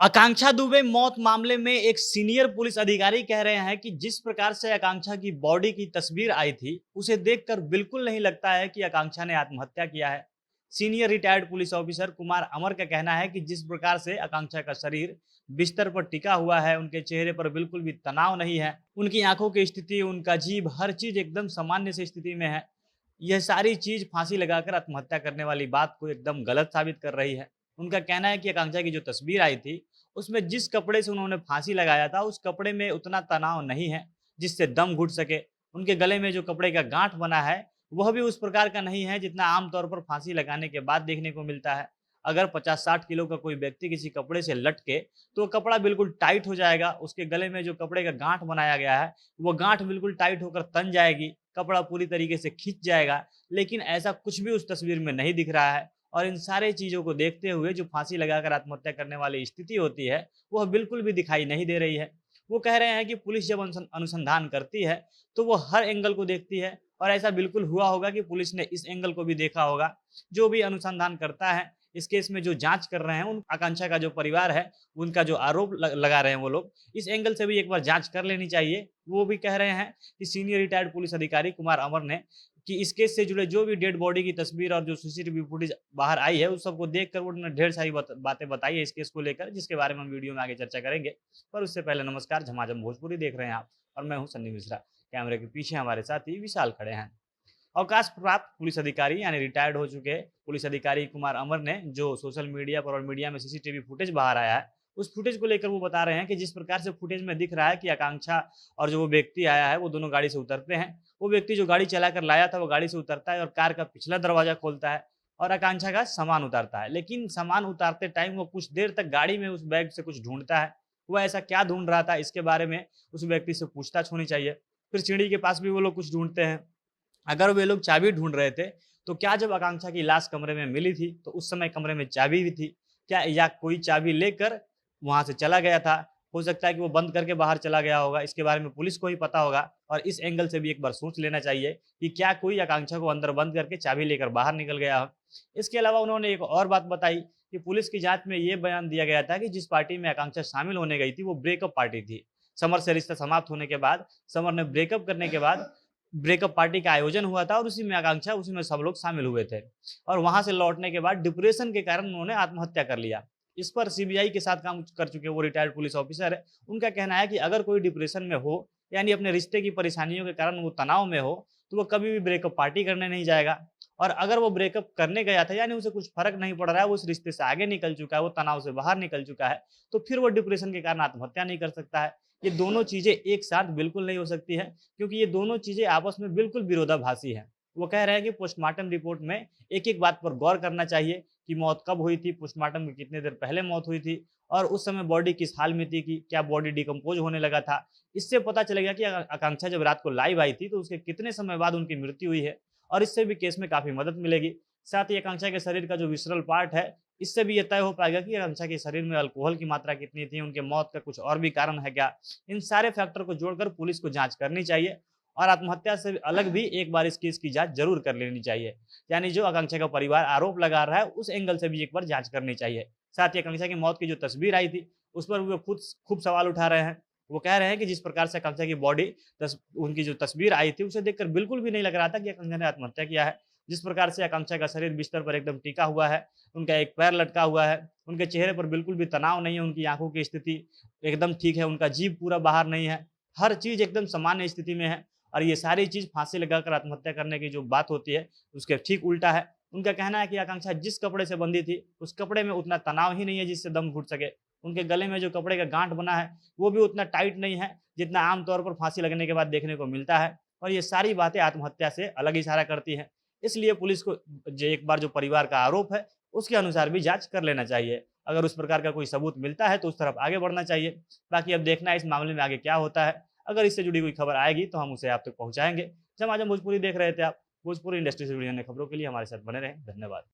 आकांक्षा दुबे मौत मामले में एक सीनियर पुलिस अधिकारी कह रहे हैं कि जिस प्रकार से आकांक्षा की बॉडी की तस्वीर आई थी, उसे देखकर बिल्कुल नहीं लगता है कि आकांक्षा ने आत्महत्या किया है। Senior retired police officer Kumar Amar का कहना है कि जिस प्रकार से आकांक्षा का शरीर बिस्तर पर टिका हुआ है, उनके चेहरे पर बिल्कुल भी तनाव नहीं है, उनकी आंखों की स्थिति, उनका जीभ, हर चीज एकदम सामान्य सी स्थिति में है। यह सारी चीज फांसी लगाकर आत्महत्या करने वाली बात को एकदम गलत साबित कर रही है। उनका कहना है कि आकांक्षा की जो तस्वीर आई थी, उसमें जिस कपड़े से उन्होंने फांसी लगाया था, उस कपड़े में उतना तनाव नहीं है जिससे दम घुट सके। उनके गले में जो कपड़े का गांठ बना है, वह भी उस प्रकार का नहीं है जितना आमतौर पर फांसी लगाने के बाद देखने को मिलता है। अगर 50-60 किलो का कोई व्यक्ति किसी कपड़े से लटके, तो कपड़ा बिल्कुल टाइट हो जाएगा। उसके गले में जो कपड़े का गांठ बनाया गया है, वो गांठ बिल्कुल टाइट होकर तन जाएगी, कपड़ा पूरी तरीके से खिंच जाएगा। लेकिन ऐसा कुछ भी उस तस्वीर में नहीं दिख रहा है। और इन सारे चीज़ों को देखते हुए जो फांसी लगाकर आत्महत्या करने वाली स्थिति होती है, वह बिल्कुल भी दिखाई नहीं दे रही है। वो कह रहे हैं कि पुलिस जब अनुसंधान करती है, तो वो हर एंगल को देखती है और ऐसा बिल्कुल हुआ होगा कि पुलिस ने इस एंगल को भी देखा होगा। जो भी अनुसंधान करता है, इस केस में जो जाँच कर रहे हैं, उन आकांक्षा का जो परिवार है, उनका जो आरोप लगा रहे हैं वो लोग, इस एंगल से भी एक बार जाँच कर लेनी चाहिए। वो भी कह रहे हैं कि सीनियर रिटायर्ड पुलिस अधिकारी कुमार अमर ने कि इस केस से जुड़े जो भी डेड बॉडी की तस्वीर और जो सीसीटीवी फुटेज बाहर आई है, उस सबको देखकर उन्होंने ढेर सारी बातें बताई है इस केस को लेकर, जिसके बारे में हम वीडियो में आगे चर्चा करेंगे। पर उससे पहले नमस्कार, झमाझम भोजपुरी देख रहे हैं आप और मैं हूं सन्नी मिश्रा। कैमरे के पीछे हमारे साथी विशाल खड़े हैं। अवकाश प्राप्त पुलिस अधिकारी यानी रिटायर्ड हो चुके पुलिस अधिकारी कुमार अमर ने जो सोशल मीडिया पर और मीडिया में सीसीटीवी फुटेज बाहर आया है, उस फुटेज को लेकर वो बता रहे हैं कि जिस प्रकार से फुटेज में दिख रहा है कि आकांक्षा और जो वो व्यक्ति आया है, वो दोनों गाड़ी से उतरते हैं। वो व्यक्ति जो गाड़ी चलाकर लाया था, वो गाड़ी से उतरता है और कार का पिछला दरवाजा खोलता है और आकांक्षा का सामान उतारता है। लेकिन सामान उतारते टाइम वो कुछ देर तक गाड़ी में उस बैग से कुछ ढूंढता है। वो ऐसा क्या ढूंढ रहा था, इसके बारे में उस व्यक्ति से पूछताछ होनी चाहिए। फिर सीढ़ी के पास भी वो लोग कुछ ढूंढते हैं। अगर वे लोग चाबी ढूंढ रहे थे, तो क्या जब आकांक्षा की लाश कमरे में मिली थी, तो उस समय कमरे में चाबी भी थी क्या, या कोई चाबी लेकर वहां से चला गया था? हो सकता है कि वो बंद करके बाहर चला गया होगा। इसके बारे में पुलिस को ही पता होगा और इस एंगल से भी एक बार सोच लेना चाहिए कि क्या कोई आकांक्षा को अंदर बंद करके चाबी लेकर बाहर निकल गया हो। इसके अलावा उन्होंने एक और बात बताई कि पुलिस की जांच में ये बयान दिया गया था कि जिस पार्टी में आकांक्षा शामिल होने गई थी, वो ब्रेकअप पार्टी थी। समर से रिश्ता समाप्त होने के बाद, समर ने ब्रेकअप करने के बाद ब्रेकअप पार्टी का आयोजन हुआ था और उसी में आकांक्षा, उसी में सब लोग शामिल हुए थे। और वहां से लौटने के बाद डिप्रेशन के कारण उन्होंने आत्महत्या कर लिया। इस पर सीबीआई के साथ काम कर चुके वो रिटायर्ड पुलिस ऑफिसर है, उनका कहना है कि अगर कोई डिप्रेशन में हो, यानी अपने रिश्ते की परेशानियों के कारण वो तनाव में हो, तो वो कभी भी ब्रेकअप पार्टी करने नहीं जाएगा। और अगर वो ब्रेकअप करने गया था, यानी उसे कुछ फर्क नहीं पड़ रहा है, वो उस रिश्ते से आगे निकल चुका है, वो तनाव से बाहर निकल चुका है, तो फिर वो डिप्रेशन के कारण आत्महत्या नहीं कर सकता है। ये दोनों चीजें एक साथ बिल्कुल नहीं हो सकती है, क्योंकि ये दोनों चीजें आपस में बिल्कुल विरोधाभासी हैं। वो कह रहे हैं कि पोस्टमार्टम रिपोर्ट में एक-एक बात पर गौर करना चाहिए कि मौत कब हुई थी, पोस्टमार्टम के कितने देर पहले मौत हुई थी और उस समय बॉडी किस हाल में थी, कि क्या बॉडी डिकम्पोज होने लगा था। इससे पता चलेगा कि आकांक्षा जब रात को लाइव आई थी, तो उसके कितने समय बाद उनकी मृत्यु हुई है और इससे भी केस में काफ़ी मदद मिलेगी। साथ ही आकांक्षा के शरीर का जो विसरल पार्ट है, इससे भी ये तय हो पाएगा कि आकांक्षा के शरीर में अल्कोहल की मात्रा कितनी थी, उनके मौत का कुछ और भी कारण है क्या। इन सारे फैक्टर को जोड़कर पुलिस को जाँच करनी चाहिए और आत्महत्या से अलग भी एक बार इस केस की जाँच ज़रूर कर लेनी चाहिए। यानी जो आकांक्षा का परिवार आरोप लगा रहा है, उस एंगल से भी एक बार जाँच करनी चाहिए। साथ ही आकांक्षा की मौत की जो तस्वीर आई थी, उस पर वो खुद खूब सवाल उठा रहे हैं। वो कह रहे हैं कि जिस प्रकार से आकांक्षा की बॉडी उनकी जो तस्वीर आई थी, उसे देखकर बिल्कुल भी नहीं लग रहा था कि आकांक्षा ने आत्महत्या किया है। जिस प्रकार से आकांक्षा का शरीर बिस्तर पर एकदम टिका हुआ है, उनका एक पैर लटका हुआ है, उनके चेहरे पर बिल्कुल भी तनाव नहीं है, उनकी आँखों की स्थिति एकदम ठीक है, उनका जीभ पूरा बाहर नहीं है, हर चीज़ एकदम सामान्य स्थिति में है। और ये सारी चीज़ फांसी लगाकर आत्महत्या करने की जो बात होती है, उसके ठीक उल्टा है। उनका कहना है कि आकांक्षा जिस कपड़े से बंधी थी, उस कपड़े में उतना तनाव ही नहीं है जिससे दम घुट सके। उनके गले में जो कपड़े का गाँठ बना है, वो भी उतना टाइट नहीं है, जितना आम तौर पर फांसी लगने के बाद देखने को मिलता है। और ये सारी बातें आत्महत्या से अलग इशारा करती हैं। इसलिए पुलिस को जो एक बार जो परिवार का आरोप है, उसके अनुसार भी जाँच कर लेना चाहिए। अगर उस प्रकार का कोई सबूत मिलता है, तो उस तरफ आगे बढ़ना चाहिए। बाकी अब देखना है इस मामले में आगे क्या होता है। अगर इससे जुड़ी कोई खबर आएगी, तो हम उसे आप तक पहुँचाएँगे। झमाझम भोजपुरी देख रहे थे आप। भोजपुरी इंडस्ट्री से जुड़ी अन्य खबरों के लिए हमारे साथ बने रहें। धन्यवाद।